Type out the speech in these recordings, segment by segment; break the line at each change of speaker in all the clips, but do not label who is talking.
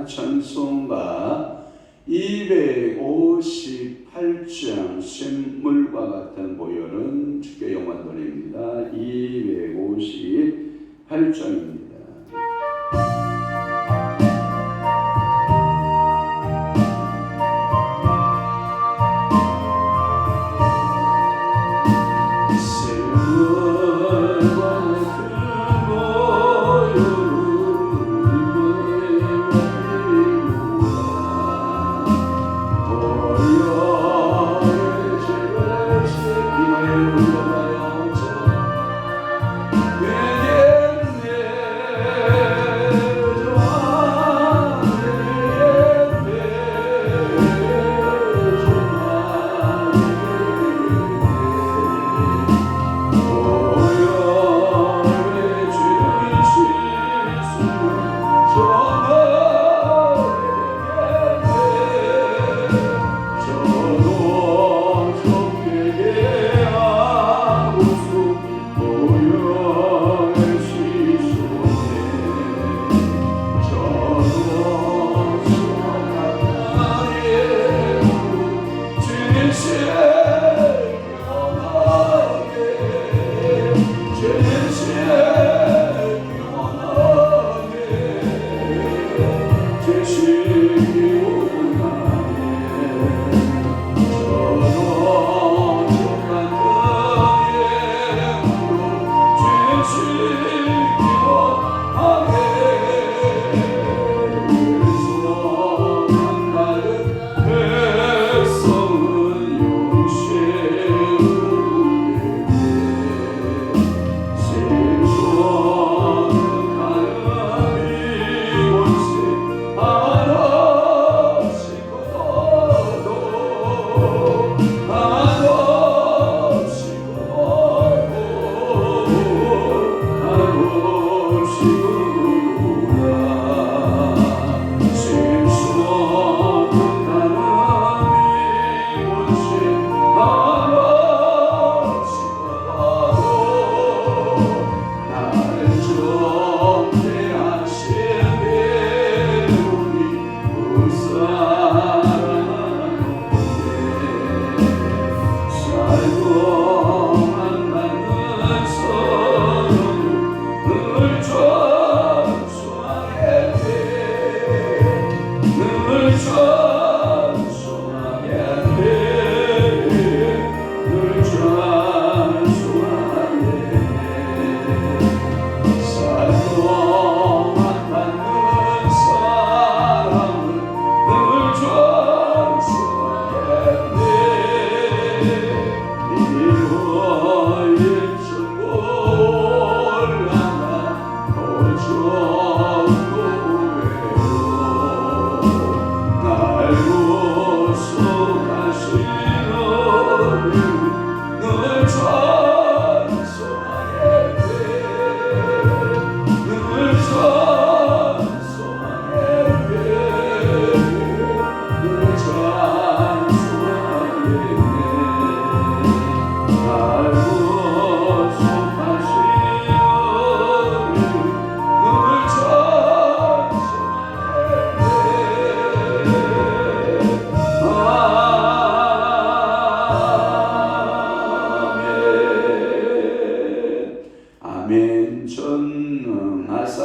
찬송가 258장 샘물과 같은 보혈은 주께 영광 돌립니다. 258장입니다. 전능하사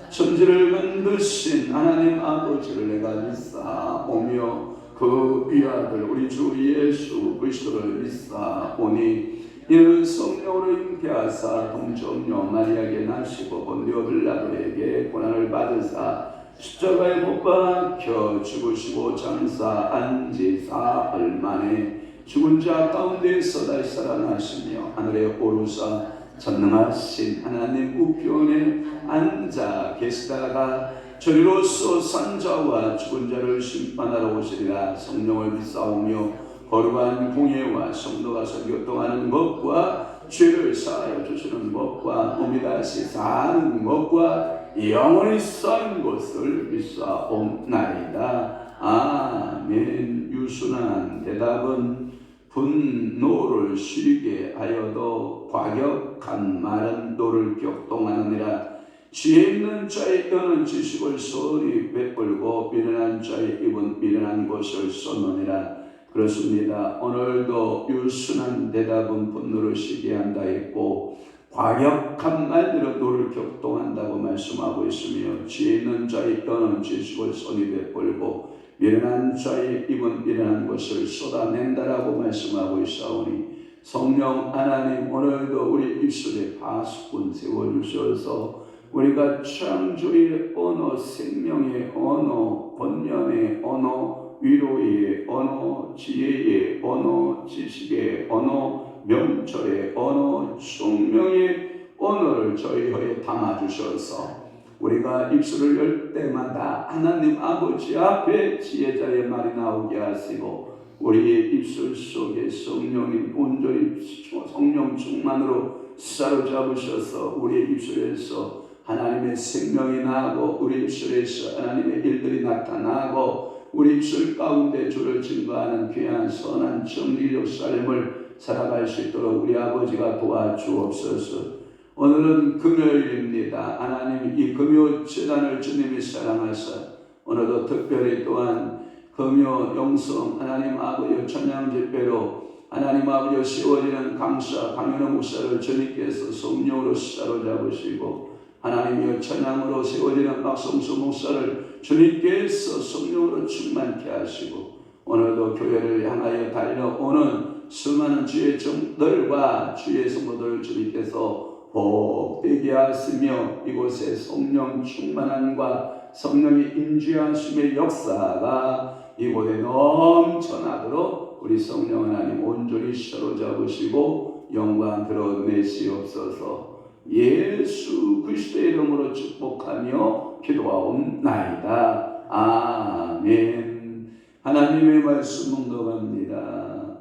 천지를 만드신 하나님 아버지를 내가 믿사오며 그 위아들 우리 주 예수 그리스도를 믿사오니 이는 성령으로 잉태하사 동정녀 마리아에게 나시고 본디오 빌라도에게 고난을 받으사 십자가에 못 박혀 죽으시고 장사 안지 사흘 만에 죽은 자 가운데서 다시 살아나시며 하늘에 오르사 전능하신 하나님 우편에 앉아 계시다가 저리로서 산자와 죽은 자를 심판하러 오시리라. 성령을 믿사오며 거룩한 공예와 성도가서 교통하는 것과 죄를 사하여 주시는 것과 몸이 다시 사는 것과 영원히 사는 것을 믿사옵나이다. 아멘. 유순한 대답은 분노를 쉬게 하여도 과격한 말은 노를 격동하느니라. 지혜 있는 자의 뼈는 지식을 서리 베풀고 벌고 미련한 자의 입은 미련한 것을 쏟느니라. 그렇습니다. 오늘도 유순한 대답은 분노를 시게 한다 했고 과격한 말대로 너를 격동한다고 말씀하고 있으며 지혜 있는 자의 뼈는 지식을 손이 베풀고 미련한 자의 입은 미련한 것을 쏟아낸다라고 말씀하고 있사오니 성령 하나님 오늘도 우리 입술에 파수꾼 세워주셔서 우리가 창조의 언어, 생명의 언어, 번영의 언어, 위로의 언어, 지혜의 언어, 지식의 언어, 명철의 언어, 총명의 언어를 저희 혀에 담아주셔서 우리가 입술을 열 때마다 하나님 아버지 앞에 지혜자의 말이 나오게 하시고 우리의 입술 속에 성령님 온전히 성령 충만으로 사로잡으셔서 우리의 입술에서 하나님의 생명이 나고 우리 입술에서 하나님의 일들이 나타나고 우리 입술 가운데 주를 증거하는 귀한 선한 정리적 삶을 살아갈 수 있도록 우리 아버지가 도와주옵소서. 오늘은 금요일입니다. 하나님 이 금요 재단을 주님이 사랑하사 오늘도 특별히 또한 금요 영성 하나님 아버지 천양 집회로 하나님 아버지 세워지는 강사 강현우 목사를 주님께서 성령으로 사로잡으시고 하나님이여 천양으로 세워지는 박성수 목사를 주님께서 성령으로 충만케 하시고 오늘도 교회를 향하여 달려오는 수많은 주의 종들과 주의 성도들을 주님께서 복되게 하시며 이곳에 성령 충만함과 성령의 임재하심의 역사가 이곳에 넘쳐나도록 우리 성령 하나님 온전히 사로잡으시고 영광 드러내시옵소서. 예수 그리스도의 이름으로 축복하며 기도하옵나이다. 아멘. 하나님의 말씀 묵독합니다.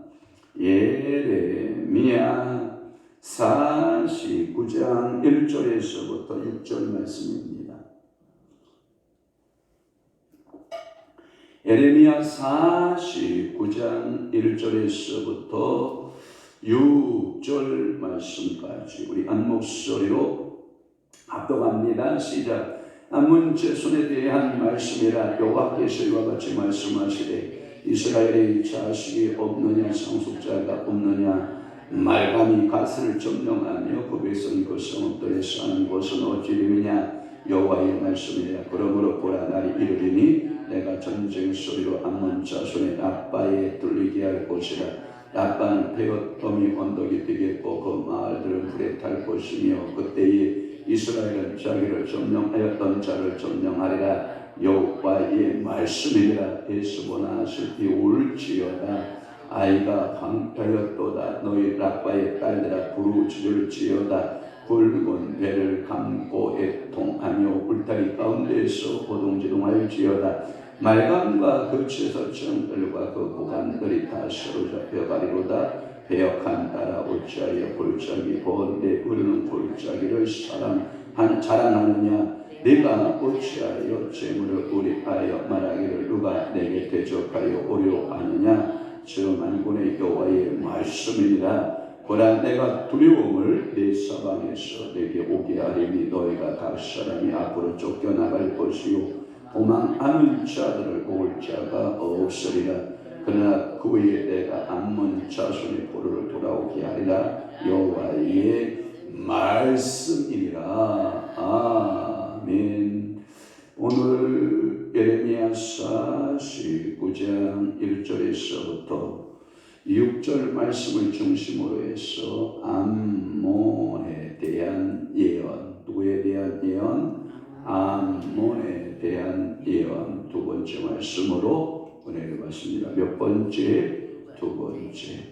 예레미야 49장 1절에서부터 6절 말씀입니다. 예레미야 49장 1절에서부터 6절 말씀까지 우리 한 목소리로 합독합니다. 시작. 남은 제손에 대한 말씀이라 여호와께서 이와 같이 말씀하시되 이스라엘의 자식이 없느냐 상속자가 없느냐 말감이 갓을 점령하며 그 백성이 그 성읍들에 사는 곳은 어찌됨이냐 여호와의 말씀이라. 그러므로 보라 날이 이르리니 내가 전쟁 소리로 암몬 자손의 라빠에 뚫리게 할 것이라. 라빠는 베옷더미 언덕이 되겠고 그 마을들은 불에 탈 것이며 그때에 이스라엘은 자기를 점령하였던 자를 점령하리라. 여호와의 말씀이니라. 에스보나 슬피 울지어다. 아이가 방패였도다. 너희 라빠의 딸들아 부르짖을지어다. 붉은 배를 감고 애통하며 울타리 가운데에서 호동지동할지어다. 말감과 그 채소청들과 그 보관들이 다 사로잡혀 가리로다. 배역한 따라 어찌하여 골짜기 보온데 흐르는 골짜기를 자랑하느냐. 내가 어찌하여 재물을 우리하여 말하기를 누가 내게 대적하여 오려하느냐. 저 만군의 여호와의 말씀이니라. 보라 내가 두려움을 내 사방에서 내게 오게 하리니 너희가 각 사람이 앞으로 쫓겨나갈 것이요 도망하는 자들을 볼 자가 없으리라. 그러나 그 후에 내가 암몬 자손의 포로를 돌아오게 하리라. 여호와의 말씀이니라. 아멘. 오늘 예레미야 49장 1절에서부터 6절 말씀을 중심으로 해서 암몬에 대한 예언. 누구에 대한 예언? 암몬에 대한 예언. 두 번째 말씀으로 은혜를 받습니다. 몇 번째? 두 번째.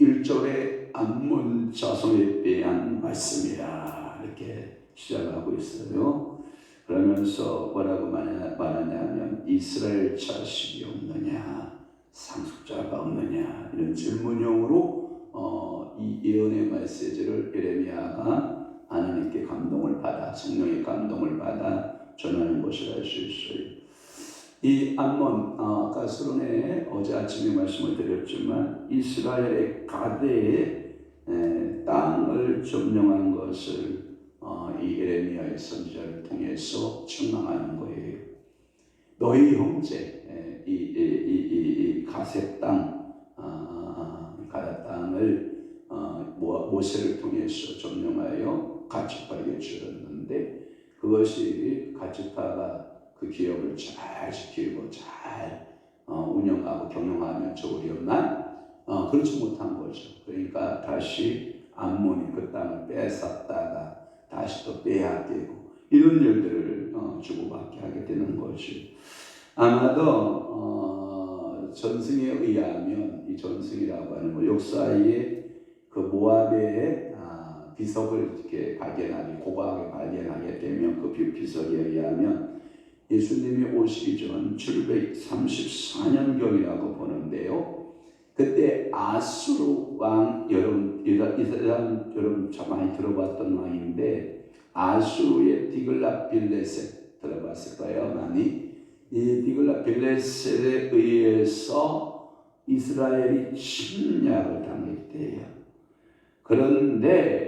1절에 암몬 자손에 대한 말씀이라 이렇게 시작하고 있어요. 그러면서 뭐라고 말하냐면 이스라엘 자식이 없느냐 상속자가 없느냐 이런 질문형으로 이 예언의 메시지를 예레미야가 하나님께 감동을 받아 성령의 감동을 받아 전하는 것을 알 수 있어요. 이 암몬 아까 서론에 어제 아침에 말씀을 드렸지만 이스라엘의 가대의 땅을 점령한 것을 이 예레미야의 선지자를 통해서 책망하는 거예요. 너희 형제 이 가세 땅 가나 땅을 모세를 통해서 점령하여 가축파에게 주었는데 그것이 가축파가 그 기업을 잘 지키고 잘 운영하고 경영하면 좋으련만 그렇지 못한 거죠. 그러니까 다시 암몬이 그 땅을 뺏었다가 다시 또 빼앗기고 이런 일들을 주고받게 하게 되는 것이 아마도 전승에 의하면 이 전승이라고 하는 거 역사에 그 모압의 비석을 이렇게 발견하게 고고하게 발견하게 되면 그 비석에 의하면 예수님이 오시기 전 734년경이라고 보는데요. 그때 아수르 왕 여러분 많이 들어봤던 왕인데 아수르의 디글랏빌레셋 들어봤을 거예요. 많이 이 디글랏빌레셋에 의해서 이스라엘이 침략을 당했대요. 그런데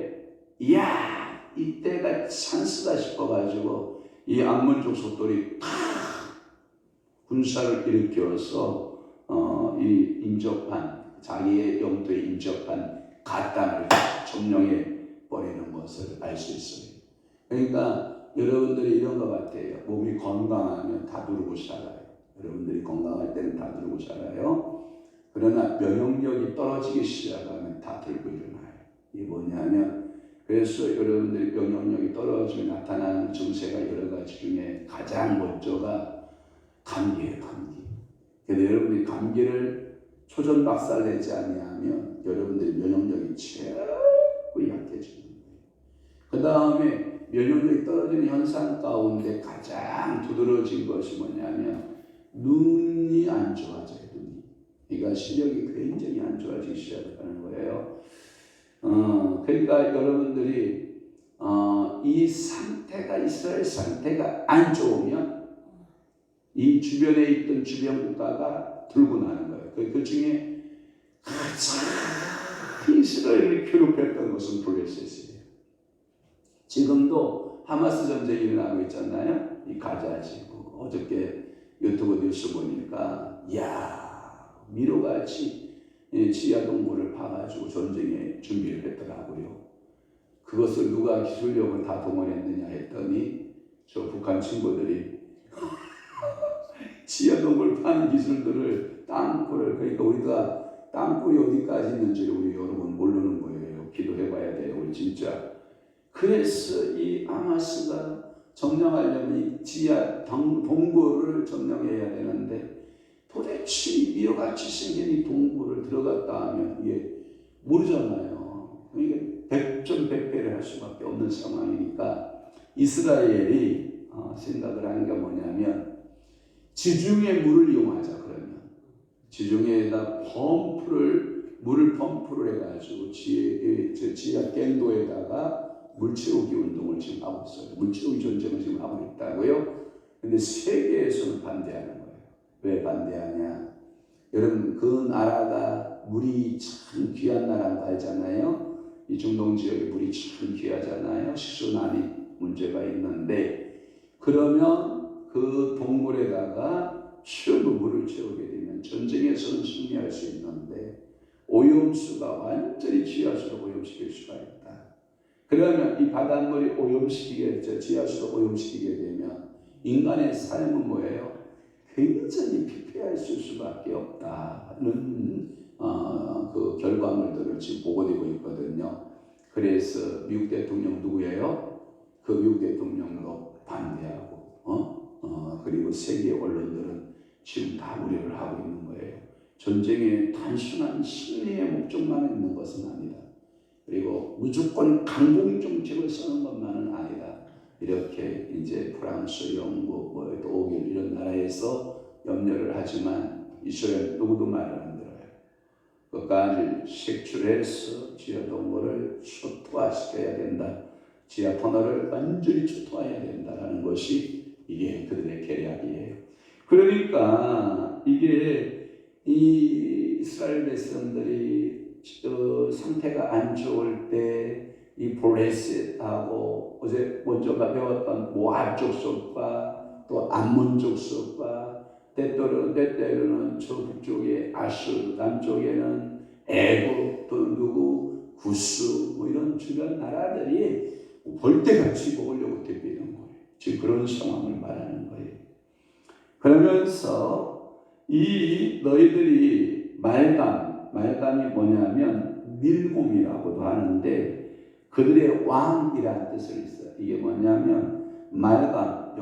이때가 찬스다 싶어가지고 이 암몬족 속들이 군사를 일으켜서 이 인접한 자기의 영토에 인접한 가땅을 점령해 버리는 것을 알 수 있어요. 그러니까 여러분들이 이런 것 같아요. 몸이 건강하면 다 누르고 살아요. 여러분들이 건강할 때는 다 누르고 살아요. 그러나 면역력이 떨어지기 시작하면 다 들고 일어나요. 이게 뭐냐면 그래서 여러분들이 면역력이 떨어지면 나타나는 증세가 여러 가지 중에 가장 먼저가 감기예요. 감기. 그래서 여러분들이 감기를 초전박살내지 아니하면 여러분들의 면역력이 자꾸 약해지는 거예요. 그 다음에 면역력이 떨어지는 현상 가운데 가장 두드러진 것이 뭐냐면 눈이 안 좋아져요. 눈이. 그러니까 시력이 굉장히 안 좋아지기 시작하는 거예요. 그러니까 여러분들이 이 상태가 이스라엘 상태가 안 좋으면 이 주변에 있던 주변 국가가 들고 나는 거예요. 그 중에 가장 이스라엘을 괴롭혔던 것은 블레셋이에요. 지금도 하마스 전쟁이 일어나고 있잖아요. 이 가자 지구. 어저께 유튜브 뉴스 보니까 미로같이 지하 동굴을 파가지고 전쟁에 준비를 했더라고요. 그것을 누가 기술력을 다 동원했느냐 했더니 저 북한 친구들이 지하 동굴 파는 기술들을 땅굴을 그러니까 우리가 땅굴이 어디까지 있는지 우리 여러분 모르는 거예요. 기도해봐야 돼요. 우리 진짜. 그래서 이 하마스가 점령하려면 이 지하 동굴을 점령해야 되는데 도대체 미로같이 생긴 이 동굴을 들어갔다 하면 이게 모르잖아요. 그러니까 백전백패를 할 수밖에 없는 상황이니까 이스라엘이 생각을 하는 게 뭐냐면 지중해 물을 이용하자. 그러면 지중해에다 물을 펌프를 해가지고 지하 갱도에다가 물 채우기 운동을 지금 하고 있어요. 물 채우기 전쟁을 지금 하고 있다고요. 근데 세계에서는 반대하는 거예요. 왜 반대하냐? 여러분 그 나라가 물이 참 귀한 나라인 거 알잖아요. 이 중동 지역에 물이 참 귀하잖아요. 식수난이 문제가 있는데 그러면 그 동굴에다가 전부 물을 채우게 되면 전쟁에서는 승리할 수 있는데 오염수가 완전히 지하수로 오염시킬 수가 있다. 그러면 이 바닷물이 지하수로 오염시키게 되면 인간의 삶은 뭐예요? 굉장히 피폐할 수밖에 없다는 그 결과물들을 지금 보고되고 있거든요. 그래서 미국 대통령 누구예요? 그 미국 대통령도 반대하고 그리고 세계 언론들은 지금 다 우려를 하고 있는 거예요. 전쟁의 단순한 승리의 목적만 있는 것은 아니다. 그리고 무조건 강공 정책을 쓰는 것만은 아니다. 이렇게 이제 프랑스, 영국, 독일 이런 나라에서 염려를 하지만 이스라엘 누구도 말을 안 들어요. 그까지 색출해서 지하 동굴을 초토화시켜야 된다. 지하 터널을 완전히 초토화해야 된다라는 것이 이게 그들의 계략이에요. 그러니까 이게 이 이스라엘 백성들이 상태가 안 좋을 때 이 블레셋하고 어제 먼저 배웠던 모압 족속과 또 암몬 족속과 때때로는 저 북쪽에 아수르, 남쪽에는 애굽, 또 누구 구스 뭐 이런 주변 나라들이 볼때같이 먹으려고 대비하는 거예요. 지금 그런 상황을 말하는 거예요. 그러면서 이 너희들이 말감이 뭐냐면 밀곰이라고도 하는데 그들의 왕이라는 뜻을 있어요. 이게 뭐냐면 말감,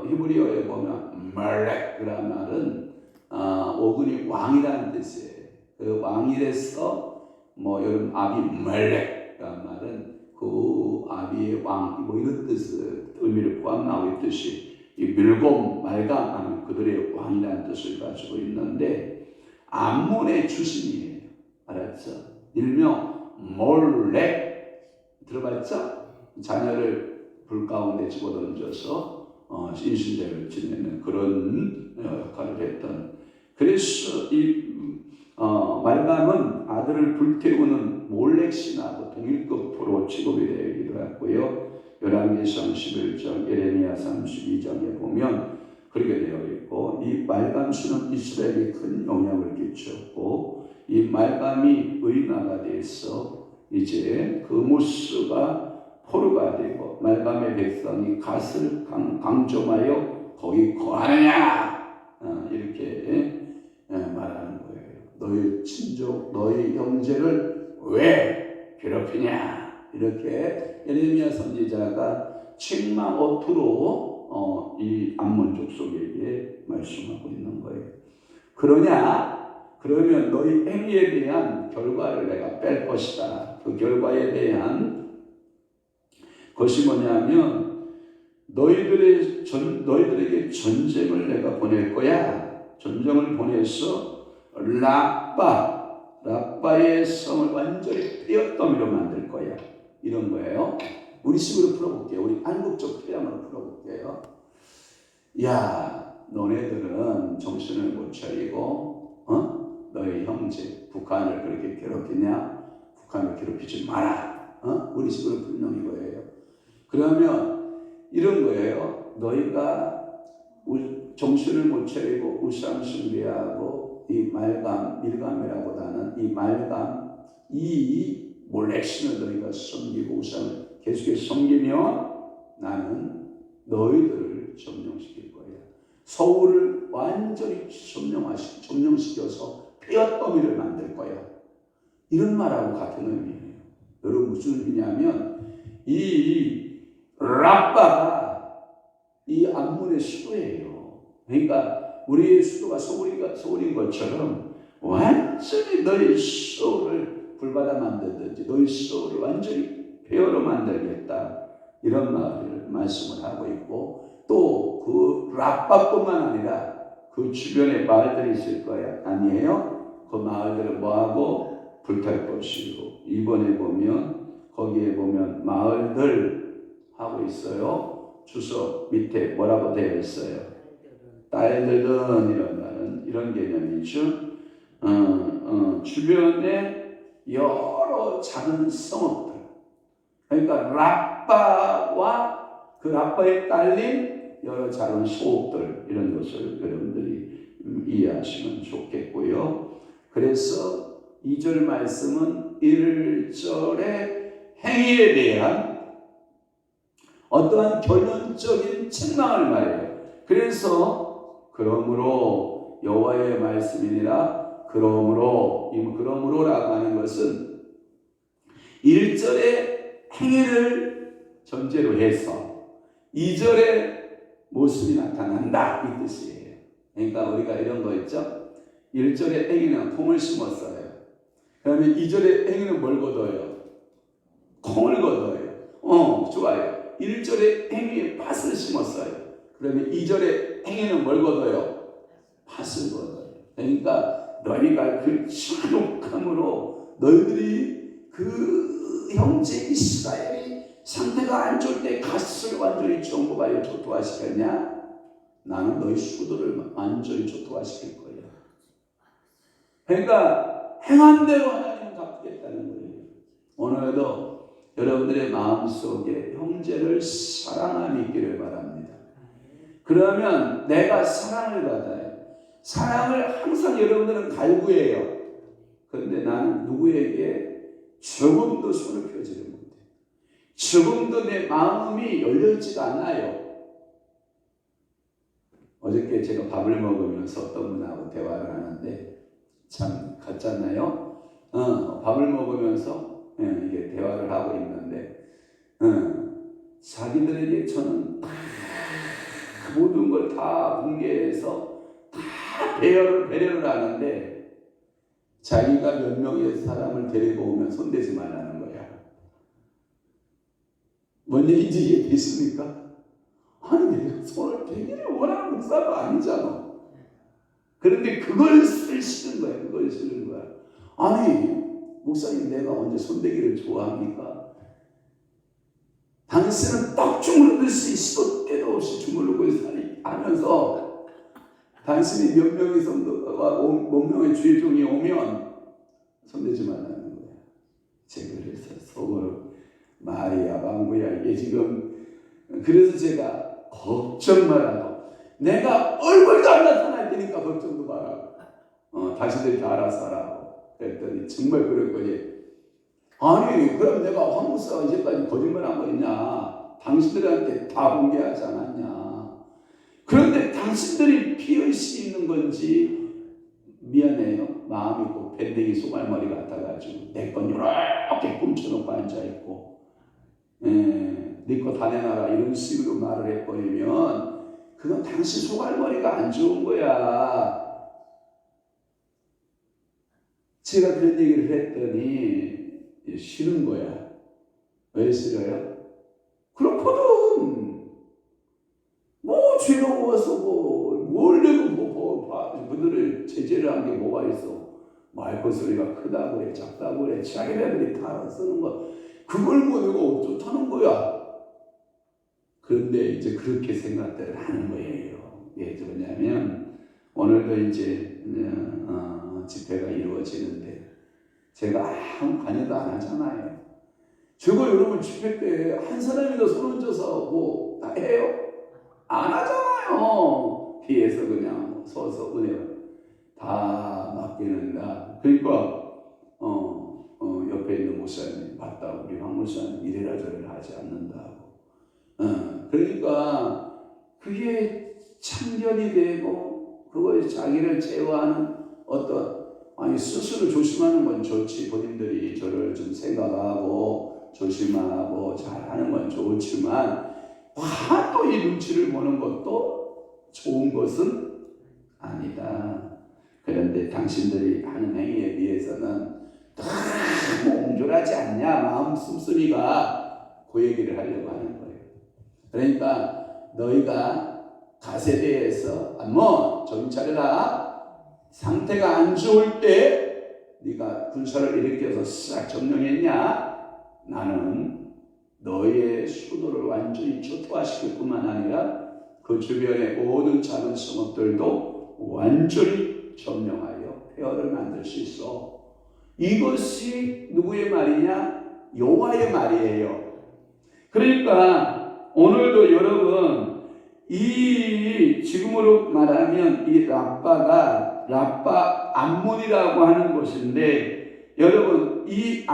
히브리어에 보면 말렉이라는 말은 어근이 왕이라는 뜻이에요. 그 왕이래서 뭐 여러분 아비 말렉이라는 말은 그 아비의 왕 뭐 이런 뜻을 의미를 포함하고 있듯이 이 밀곰 말감 하면 그들의 왕이라는 뜻을 가지고 있는데 암몬의 주신이에요. 알았죠? 일명 몰렉 들어봤죠? 자녀를 불 가운데 집어던져서 신신제를 지내는 그런 역할을 했던. 그래서 이 말감은 아들을 불태우는 몰렉신하고 동일급으로 취급이 되기도 했고요. 열왕기상 11장, 예레미야 32장에 보면 그렇게 되어 있고, 이 말감수는 이스라엘에 큰 영향을 끼쳤고, 이 말감이 의인화가 돼서 이제 그 모스가 포로가 되고 말감의 백성이 갓을 강점하여 거기 거하느냐 이렇게 말하는 거예요. 너희 친족, 너희 형제를 왜 괴롭히냐 이렇게 예레미야 선지자가 책망 어투로 이 암몬 족속에게 말씀하고 있는 거예요. 그러면 너희 행위에 대한 결과를 내가 뺄 것이다. 그 결과에 대한 것이 뭐냐면 너희들에게 전쟁을 내가 보낼 거야. 전쟁을 보내서 라빠의 성을 완전히 폐허더미로 만들 거야. 이런 거예요. 우리 식으로 풀어볼게요. 우리 한국적 표현으로 풀어볼게요. 야, 너네들은 정신을 못 차리고 너희 형제 북한을 그렇게 괴롭히냐? 북한을 괴롭히지 마라. 우리 식으로 풀면 이거예요. 그러면 이런 거예요. 너희가 정신을 못 차리고 우상 숭배하고 이 밀감이라고 하는 이 말감, 이 몰렉신을 너희가 섬기고 우상을 계속해서 섬기면 나는 너희들을 점령시킬 거야. 서울을 완전히 점령시켜서 폐허더미를 만들 거야. 이런 말하고 같은 의미예요. 여러분 무슨 의미냐면 이 라빠가 이 암몬의 수도예요. 그러니까 우리의 수도가 서울인 것처럼 완전히 너희 수도를 불바다 만들든지 너희 수도를 완전히 폐허로 만들겠다. 이런 말씀을 하고 있고 또 그 라빠뿐만 아니라 그 주변에 마을들이 있을 거야. 아니에요? 그 마을들은 뭐하고? 불탈 것이고 이번에 보면 거기에 보면 마을들 하고 있어요. 주소 밑에 뭐라고 되어 있어요? 딸들은 이런 말은 이런 개념이죠. 주변에 여러 작은 성읍들. 그러니까 라빠와 그 라빠에 딸린 여러 작은 소읍들 이런 것을 여러분들이 이해하시면 좋겠고요. 그래서 2절 말씀은 1절의 행위에 대한 어떠한 결론적인 책망을 말해요. 그래서 그러므로 여호와의 말씀이니라 그러므로라고 하는 것은 1절의 행위를 전제로 해서 2절의 모습이 나타난다 이 뜻이에요. 그러니까 우리가 이런 거 있죠. 1절의 행위는 콩을 심었어요. 그러면 2절의 행위는 뭘 거둬요? 콩을 거둬요. 좋아요. 1절의 행위에 팥을 심었어요. 그러면 2절의 행위는 뭘 거둬요? 팥을 거둬요. 그러니까 너희가 그 잔혹함으로 너희들이 그 형제 이스라엘이 상태가 안 좋을 때 갓을 완전히 정복하여 조토화시켰냐? 나는 너희 수도를 완전히 조토화시킬 거야. 그러니까 행한 대로 하나님은 갚겠다는 거예요. 오늘도 여러분들의 마음속에 형제를 사랑함이 있기를 바랍니다. 그러면 내가 사랑을 받아요. 사랑을 항상 여러분들은 갈구해요. 그런데 나는 누구에게 조금도 손을 펴지를 못해요. 조금도 내 마음이 열려있지가 않아요. 어저께 제가 밥을 먹으면서 어떤 분하고 대화를 하는데 참 같잖아요. 밥을 먹으면서 이게 대화를 하고 있는데 자기들에게 저는 다 모든 걸 다 공개해서 다 배려를 하는데 자기가 몇 명의 사람을 데리고 오면 손대지 말라는 거야. 뭔 얘기인지 이해되십니까? 아니 내가 손을 대기를 원하는 목사도 아니잖아. 그런데 그걸 쓰시는 거야. 그걸 쓰는 거야. 아니 목사님 내가 언제 손대기를 좋아합니까? 당신은 떡 주물르듯이 시도 때도 없이 주물르고 하면서 당신이 몇 명의 성도가 몇 명의 주의 종이 오면 손대지 말라는 거야. 제가 그래서 속으로 말이야 망구야 이게 지금 그래서 제가 걱정 말라고 내가 얼굴도 안 나타날 테니까 걱정도 말라고 당신들이 다 알아서 하라고 그랬더니 정말 그랬거니 아니 그럼 내가 황 목사가 이제까지 거짓말한 거 있냐 당신들한테 다 공개하지 않았냐 그런데 당신들이 피의식이 있는 건지 미안해요 마음이 꼭 밴댕이 소갈머리 같아가지고 내 건 이렇게 훔쳐놓고 앉아있고 네 거 다 내놔라 이런 식으로 말을 해버리면 그건 당신 소갈머리가 안 좋은 거야. 제가 그런 얘기를 했더니 싫은 거야. 왜 싫어요? 그렇거든. 뭐 죄로워서 뭘 내고 그들을 제재를 한 게 뭐가 있어. 말꼬소리가 크다고 그래 작다고 그래 자기네들이 다 쓰는 거 그걸 뭐 내가 어쩌다는 거야. 그런데 이제 그렇게 생각들을 하는 거예요. 왜 그러냐면 오늘도 이제 집회가 이루어지는데 제가 아무 관여도 안 하잖아요. 저거 여러분 집회 때 한 사람이나 손 얹어서 뭐 다 해요? 안 하잖아요. 뒤에서 그냥 서서 은혜를 다 맡기는다. 그러니까 옆에 있는 목사님 맞다 우리 황 목사님 이래라 저래라 하지 않는다고. 그러니까 그게 참견이 되고 그거에 자기를 제어하는 어떤 아니 스스로 조심하는 건 좋지 본인들이 저를 좀 생각하고 조심하고 잘하는 건 좋지만 또 이 눈치를 보는 것도 좋은 것은 아니다. 그런데 당신들이 하는 행위에 비해서는 너무 옹졸하지 않냐 마음 씀씀이가 그 얘기를 하려고 하는 거예요. 그러니까 너희가 가세대에서 정신 차려라. 상태가 안 좋을 때 네가 군사를 일으켜서 싹 점령했냐? 나는 너희의 수도를 완전히 초토화시킬 뿐만 아니라 그 주변의 모든 작은 성읍들도 완전히 점령하여 폐허를 만들 수 있어. 이것이 누구의 말이냐? 여호와의 말이에요. 그러니까 오늘도 여러분 이 지금으로 말하면 이 라빠가 라빠 암몬이라고 하는 곳인데 여러분 이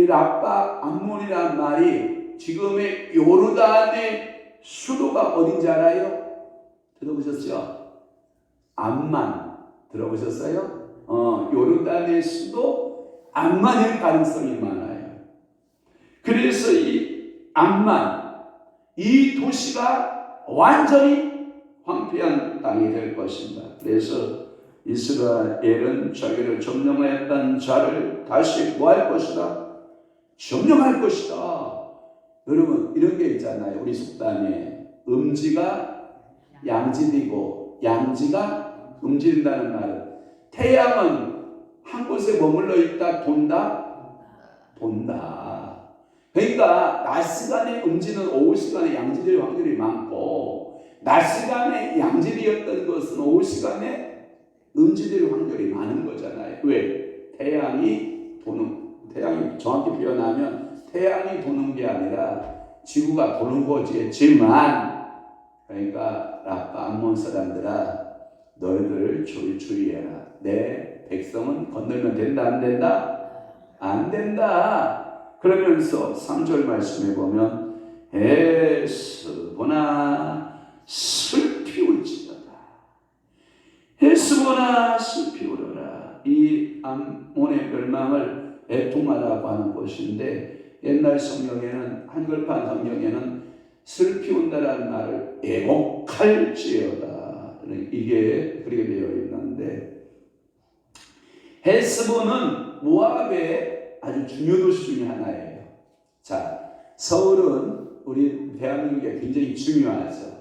라빠 암몬이라는 말이 지금의 요르단의 수도가 어딘지 알아요? 들어보셨죠? 암만 들어보셨어요? 요르단의 수도 암만일 가능성이 많아요. 그래서 이 암만 이 도시가 완전히 황폐한 땅이 될 것입니다. 그래서 이스라엘은 자기를 점령하였던 자를 다시 뭐 할 것이다? 점령할 것이다. 여러분 이런 게 있잖아요. 우리 속담에 음지가 양지되고 양지가 음지된다는 말은 태양은 한 곳에 머물러 있다 돈다. 그러니까 낮 시간에 음지는 오후 시간에 양지될 확률이 많고 낮 시간에 양지되었던 것은 오후 시간에 음지될 확률이 많은 거잖아요. 왜? 태양이 정확히 표현하면 태양이 도는 게 아니라 지구가 도는 거지만, 그러니까 라빠 암몬 사람들아, 너희들 주의해라. 내 백성은 건들면 된다 안 된다? 안 된다. 그러면서 3절 말씀해 보면 에스보나 슬피울지어다. 에스보나 슬피우려라. 이 암몬의 멸망을 애통하라고 하는 것인데, 옛날 성경에는, 한글판 성경에는 슬피운다라는 말을 애곡할지어다, 이게 그렇게 되어 있는데, 헤스본은 모압의 아주 중요 도시 중에 하나예요. 자, 서울은 우리 대한민국에 굉장히 중요하죠.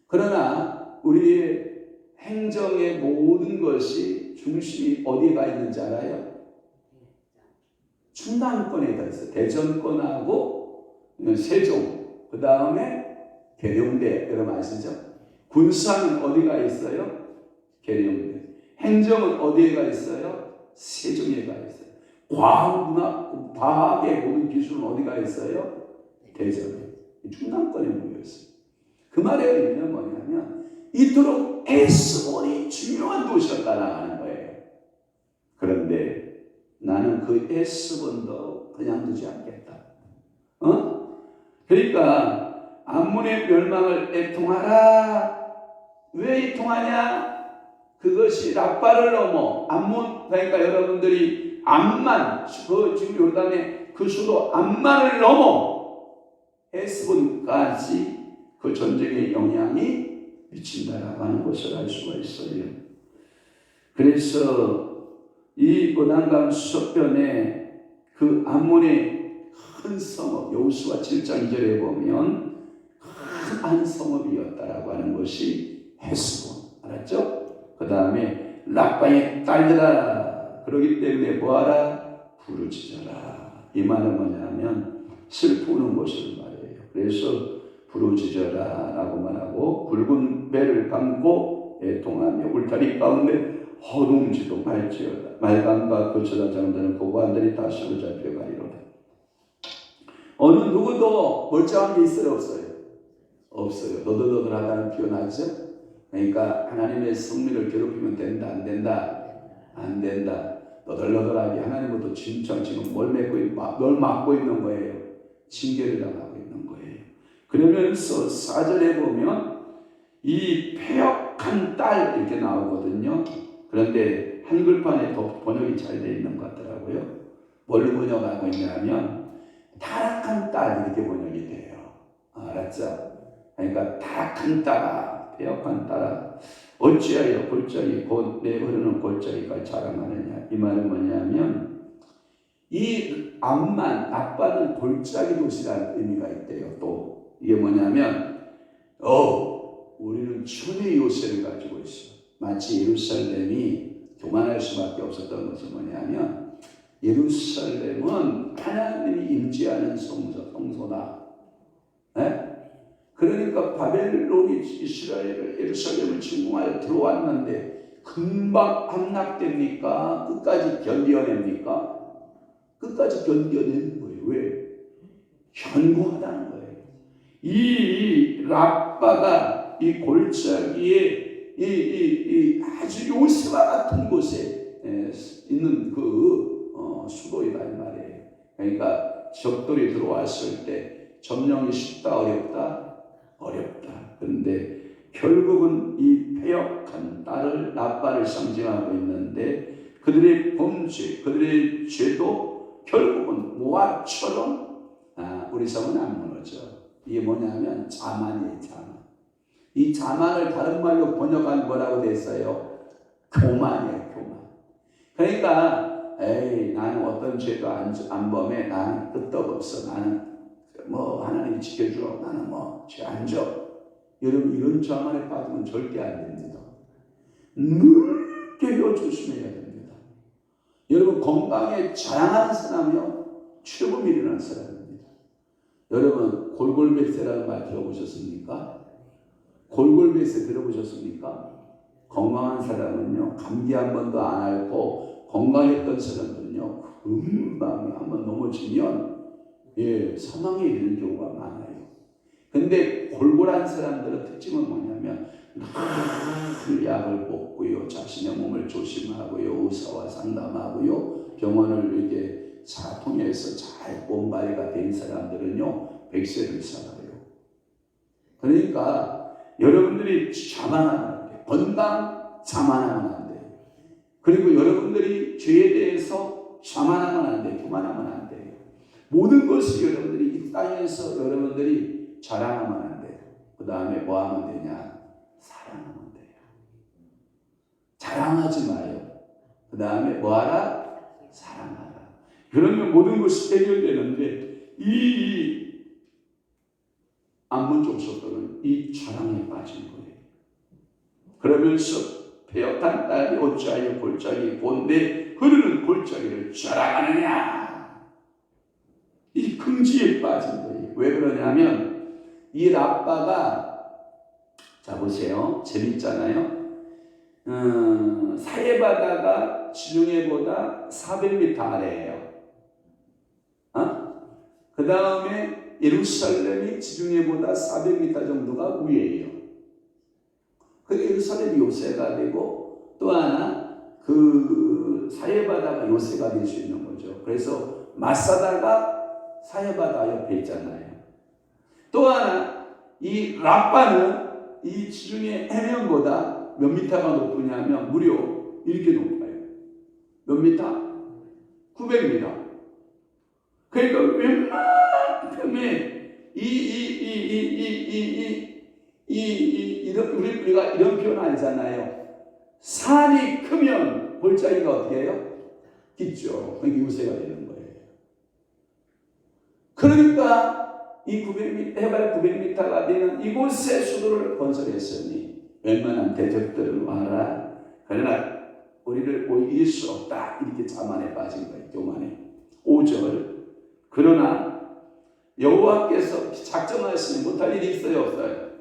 그러나 우리의 행정의 모든 것이 중심이 어디에 가 있는지 알아요? 충남권에 가 있어요. 대전권하고 세종, 그 다음에 계룡대, 여러분 아시죠? 군사는 어디가 있어요? 계룡대. 행정은 어디에 가 있어요? 세종에 가 있어요. 과학의 모든 기술은 어디가 있어요? 대전에. 충남권에 모여 있어요. 그 말의 의미는 뭐냐면 이토록 에스본이 중요한 도시였다라고 하는 거예요. 그런데 나는 그 에스본도 그냥 두지 않겠다. 그러니까 암몬의 멸망을 애통하라. 왜 애통하냐? 그것이 랍바를 넘어 암몬, 그러니까 여러분들이 암만, 지금 요르단의 그 수도 암만을 넘어 에스본까지 그 전쟁의 영향이 미친다라고 하는 것을 알 수가 있어요. 그래서 이 고난강 수서편에 그 암몬의 큰 성읍, 여호수아 7장 2절에 보면 큰 성읍이었다라고 하는 것이 헤스본, 알았죠? 그 다음에 랍바의 딸들아, 그러기 때문에 뭐하라? 부르짖어라. 이 말은 뭐냐면 슬프는 것을 말해요. 그래서 부르짖어라 라고 말하고, 붉은 배를 감고 애통하며 울타리 가운데 허둥지둥 할지어다. 말간과 거쳐다 장자는 고관들이 다시로 잡혀가리로다. 어느 누구도 멀쩡한 게 있어요, 없어요? 없어요. 너덜너덜하다는 표현 하죠? 그러니까 하나님의 성민을 괴롭히면 된다, 안 된다? 안 된다. 너덜너덜하게 하나님부터 진짜 지금 뭘 막고 있는 거예요? 징계를 당하고 있는 거예요. 그러면서 4절에 보면 이 패역한 딸 이렇게 나오거든요. 그런데 한글판에 더 번역이 잘 되어 있는 것 같더라고요. 뭘로 번역하고 있냐면 타락한 딸 이렇게 번역이 돼요. 알았죠? 그러니까 타락한 딸아, 패역한 딸아, 어찌하여 골짜기 곧 내 흐르는 골짜기가 자랑하느냐. 이 말은 뭐냐면 이 암만, 아빠는 골짜기 도시라는 의미가 있대요. 또 이게 뭐냐면 우리는 천의 요새를 가지고 있어. 마치 예루살렘이 교만할 수밖에 없었던 것은 뭐냐면 예루살렘은 하나님이 임재하는 성소다. 네? 그러니까 바벨론이 이스라엘을, 예루살렘을 침공하여 들어왔는데 금방 함락됩니까? 끝까지 견뎌냅니까? 끝까지 견뎌내는 거예요. 왜? 견고하다는 거예요. 이 랍바가 이 골짜기에 이 아주 요새와 같은 곳에 있는 그 수도이다 이 말이에요. 그러니까 적들이 들어왔을 때 점령이 쉽다, 어렵다? 어렵다. 그런데 결국은 이 패역한 딸을, 랍바를 상징하고 있는데 그들의 범죄, 그들의 죄도 결국은 모압처럼 우리 성은 안 무너져. 이게 뭐냐면 자만이에요. 자만. 이 자만을 다른 말로 번역한 뭐라고 됐어요? 교만이에요. 교만. 그러니까 나는 어떤 죄도 안 범해. 나는 끄떡없어. 나는 하나님이 지켜줘. 나는 죄 안 져. 여러분 이런 자만에 빠지면 절대 안 됩니다. 늘 깨어 조심해야 됩니다. 여러분 건강에 자랑하는 사람이요 최고 미련한 사람입니다. 여러분 골골백세라는 말 들어보셨습니까? 골골백세 들어보셨습니까? 건강한 사람은요 감기 한 번도 안 앓고 건강했던 사람들은요 금방 한번 넘어지면 사망에 이르는 경우가 많아요. 근데 골골한 사람들의 특징은 뭐냐면 늘 약을 먹고요, 자신의 몸을 조심하고요, 의사와 상담하고요, 병원을 이렇게 통해서 잘 몸관리가 된 사람들은요 100세를 살아요. 그러니까 여러분들이 자만하면 안 돼요. 건강 자만하면 안 돼요. 그리고 여러분들이 죄에 대해서 자만하면 안 돼요. 교만하면 안 돼요. 모든 것을 여러분들이 이 땅에서 여러분들이 자랑하면 안 돼요. 그 다음에 뭐 하면 되냐? 사랑하면 돼요. 자랑하지 마요. 그 다음에 뭐 하라? 사랑하라. 그러면 모든 것이 해결되는데 이 안문족속들은 이 자랑에 빠진 거예요. 그러면서 베어탄 딸이 어찌하여 골짜기 본데 흐르는 골짜기를 자랑하느냐? 이 긍지에 빠진 거예요. 왜 그러냐면 이 라빠가, 자 보세요, 재밌잖아요. 사해바다가 지중해보다 400m 아래예요. 그 다음에 예루살렘이 지중해보다 400m 정도가 위에요. 그 예루살렘이 요새가 되고 또 하나 그 사해바다가 요새가 될 수 있는 거죠. 그래서 마사다가 사해바다 옆에 있잖아요. 또 하나 이 라빠는 이 지중해 해면보다 몇 미터가 높으냐면 무려 이렇게 높아요. 몇 미터? 900m. 그러니까 웬만큼의 우리가 이런 표현 하잖아요. 산이 크면 골짜기가 어떻게 해요? 깊죠. 그러니까 요새가 되는 거예요. 그러니까 이 900m, 해발 900m가 되는 이곳에 수도를 건설했으니 웬만한 대적들은 와라. 그러나 우리를 이길 수 없다. 이렇게 자만에 빠진 거예요. 교만에. 5절. 그러나 여호와께서 작정하시니 못할 일이 있어요? 없어요?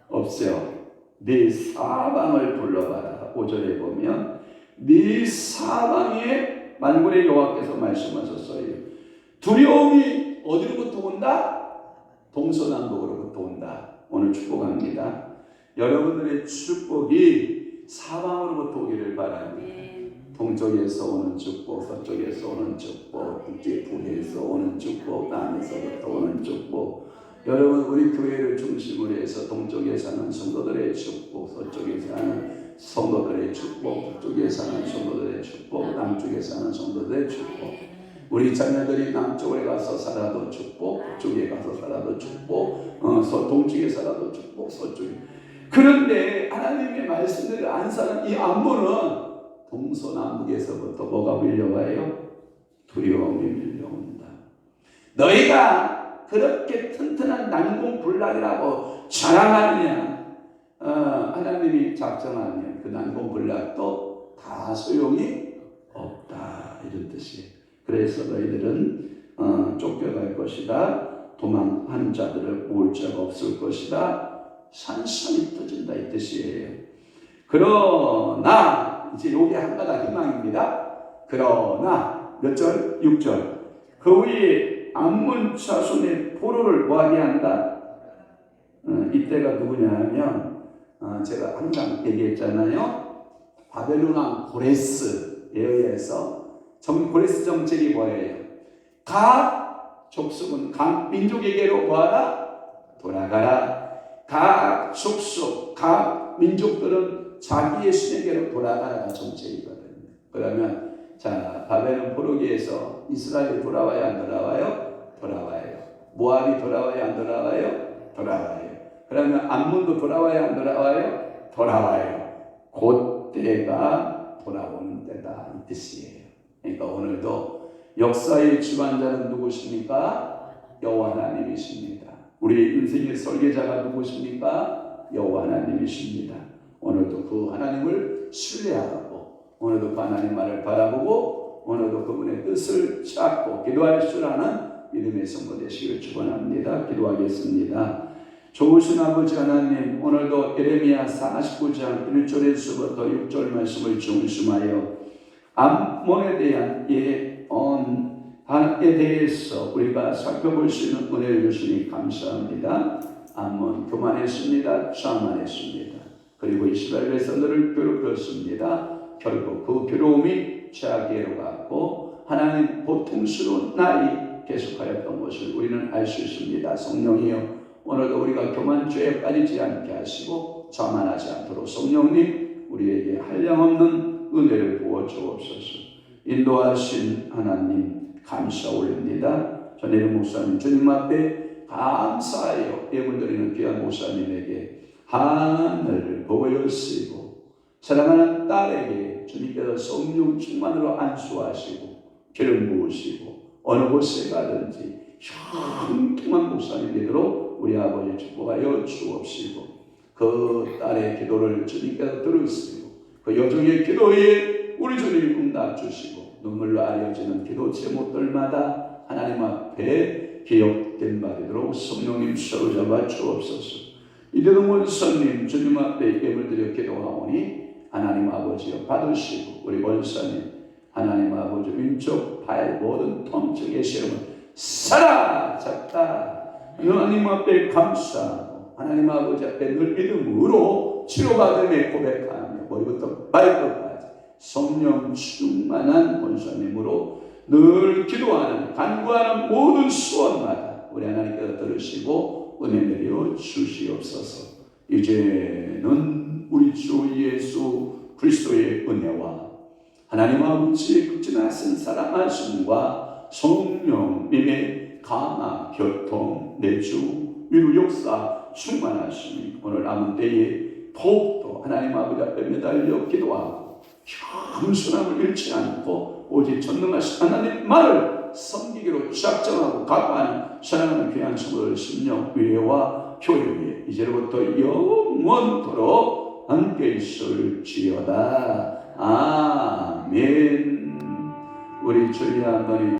없어요. 네 사방을 둘러봐라. 5절에 보면 네 사방에 만군의 여호와께서 말씀하셨어요. 두려움이 어디로부터 온다? 동서남북으로부터 온다. 오늘 축복합니다. 여러분들의 축복이 사방으로부터 오기를 바랍니다. 동쪽에서 오는 축복, 서쪽에서 오는 축복, 북쪽에서 오는 축복, 남에서부터 오는 축복. 여러분 우리 교회를 중심으로 해서 동쪽에 사는 성도들의 축복, 서쪽에 사는 성도들의 축복, 북쪽에 사는 성도들의 축복, 남쪽에 사는 성도들의 축복. 우리 자녀들이 남쪽에 가서 살아도 축복, 북쪽에 가서 살아도 축복, 동쪽에 살아도 축복, 서쪽에. 그런데 하나님의 말씀대로 안 사는 이 안보는 동서남북에서부터 뭐가 밀려와요? 두려움이 밀려온다. 너희가 그렇게 튼튼한 난공불락이라고 자랑하느냐? 하나님이 작정하면 그 난공불락도 다 소용이 없다. 이런 뜻이에요. 그래서 너희들은 쫓겨갈 것이다. 도망하는 자들을 모을 자가 없을 것이다. 산산이 터진다. 이 뜻이에요. 그러나 이제 요게 한 가닥 희망입니다. 그러나 몇 절? 6절. 그 위에 암몬 자손의 포로를 뭐하게 한다? 이때가 누구냐 하면 제가 항상 얘기했잖아요. 바벨론 왕 고레스에 의해서 고레스 정책이 뭐예요? 각 족속은 각 민족에게로 뭐하라? 돌아가라. 각 족속, 각 민족들은 자기의 신에게로 돌아가라가 정책이거든요. 그러면 자 바벨론 포로기에서 이스라엘이 돌아와야 안 돌아와요? 돌아와요. 모압이 돌아와야 안 돌아와요? 돌아와요. 그러면 암몬도 돌아와야 안 돌아와요? 돌아와요. 그때가 돌아오는 때다. 이 뜻이에요. 그러니까 오늘도 역사의 주관자는 누구십니까? 여호와 하나님이십니다. 우리 인생의 설계자가 누구십니까? 여호와 하나님이십니다. 오늘도 그 하나님을 신뢰하고 오늘도 그 하나님 말을 바라보고 오늘도 그분의 뜻을 찾고 기도할 줄 아는 믿음의 성도 되시길 축원합니다. 기도하겠습니다. 좋으신 아버지 하나님, 오늘도 예레미야 49장 1절에서부터 6절 말씀을 중심하여 암몬에 대한 예언 대해서 우리가 살펴볼 수 있는 은혜를 주시니 감사합니다. 암몬 교만했습니다. 자만했습니다. 그리고 이스라엘 백성들을 괴롭혔습니다. 결국 그 괴로움이 자기애로 갔고 하나님 고통스러운 날이 계속하였던 것을 우리는 알 수 있습니다. 성령이여, 오늘도 우리가 교만죄에 빠지지 않게 하시고 자만하지 않도록 성령님 우리에게 한량없는 은혜를 부어주옵소서. 인도하신 하나님 감사 올립니다. 전혜림 목사님 주님 앞에 감사하여 예물드리는 귀한 목사님에게 하늘을 보여주시고 사랑하는 딸에게 주님께서 성령 충만으로 안수하시고 기름 부으시고 어느 곳에 가든지 형통한 목사님 되도록 우리 아버지 축복하여 주옵시고 그 딸의 기도를 주님께서 들으시고 그 여종의 기도에 우리 주님 응답 주시고 눈물로 아려지는 기도 제목들마다 하나님 앞에 기억된 바 되도록 성령님 사로잡아 주옵소서. 이대동 원사님 주님 앞에 예물 드려 기도하오니 하나님 아버지여 받으시고 우리 원사님 하나님 아버지 왼쪽 발 모든 통증의 시험을 사라잡다 하나님 앞에 감사하고 하나님 아버지 앞에 늘 믿음으로 치료받음에 고백하며 머리부터 발끝까지 성령 충만한 원사님으로 늘 기도하는 간구하는 모든 소원마다 우리 하나님께서 들으시고 은혜 내려 주시옵소서. 이제는 우리 주 예수 그리스도의 은혜와 하나님 아버지의 극진하신 사랑하심과 성령님의 감화, 교통, 내주, 위로 역사 충만하시니 오늘 남은 때에 더욱더 하나님 아버지 앞에 매달려 기도하고 겸손함을 잃지 않고 오직 전능하신 하나님만을 섬기기로 작정하고 각오하는 사랑하는 귀한 성도들 심령 위로와 교육에 이제로부터 영원토록 함께 있을지어다. 아멘. 우리 주의 한번이